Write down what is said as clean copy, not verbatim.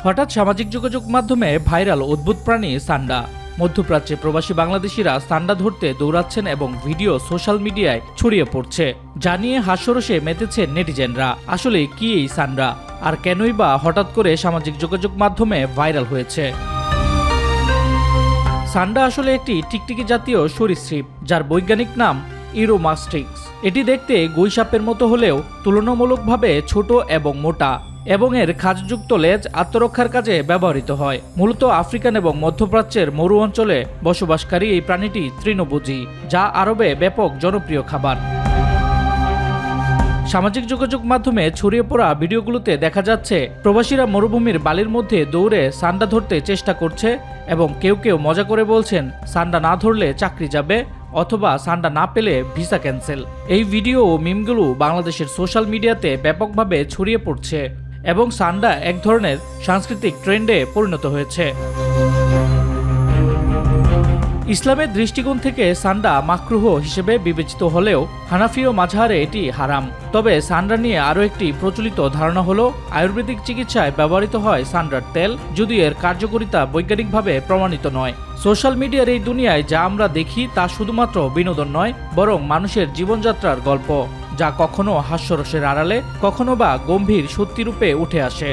হঠাৎ সামাজিক যোগাযোগ মাধ্যমে ভাইরাল অদ্ভুত প্রাণী সান্ডা। মধ্যপ্রাচ্যে প্রবাসী বাংলাদেশিরা সান্ডা ধরতে দৌড়াচ্ছেন এবং ভিডিও সোশ্যাল মিডিয়ায় ছড়িয়ে পড়ছে, যা নিয়ে হাস্যরসে মেতেছে নেটিজেনরা। আসলে কি এই সান্ডা, আর কেনই বা হঠাৎ করে সামাজিক যোগাযোগ মাধ্যমে ভাইরাল হয়েছে? সান্ডা আসলে একটি টিকটিকি জাতীয় সরীসৃপ, যার বৈজ্ঞানিক নাম ইউরোমাস্টিক্স। এটি দেখতে গুইসাপের মতো হলেও তুলনামূলকভাবে ছোট এবং মোটা, এবং এর খাঁজযুক্ত লেজ আত্মরক্ষার কাজে ব্যবহৃত হয়। মূলত আফ্রিকান এবং মধ্যপ্রাচ্যের মরু অঞ্চলে বসবাসকারী এই প্রাণীটি তৃণভোজী, যা আরবে ব্যাপক জনপ্রিয় খাবার। সামাজিক যোগাযোগ মাধ্যমে ছড়িয়ে পড়া ভিডিওগুলোতে দেখা যাচ্ছে প্রবাসীরা মরুভূমির বালির মধ্যে দৌড়ে সান্ডা ধরতে চেষ্টা করছে, এবং কেউ কেউ মজা করে বলছেন সান্ডা না ধরলে চাকরি যাবে, অথবা সান্ডা না পেলে ভিসা ক্যান্সেল। এই ভিডিও ও মিমগুলো বাংলাদেশের সোশ্যাল মিডিয়াতে ব্যাপকভাবে ছড়িয়ে পড়ছে, এবং সান্ডা এক ধরনের সাংস্কৃতিক ট্রেন্ডে পরিণত হয়েছে। ইসলামের দৃষ্টিকোণ থেকে সান্ডা মাকরুহ হিসেবে বিবেচিত হলেও হানাফি ও মাযহারে এটি হারাম। তবে সান্ডা নিয়ে আরও একটি প্রচলিত ধারণা হলো আয়ুর্বেদিক চিকিৎসায় ব্যবহৃত হয় সান্ডার তেল, যদিও এর কার্যকারিতা বৈজ্ঞানিকভাবে প্রমাণিত নয়। সোশ্যাল মিডিয়ার এই দুনিয়ায় যা আমরা দেখি তা শুধুমাত্র বিনোদন নয়, বরং মানুষের জীবনযাত্রার গল্প, যা কখনো হাস্যরসের আড়ালে, কখনো বা গম্ভীর সত্যিরূপে উঠে আসে।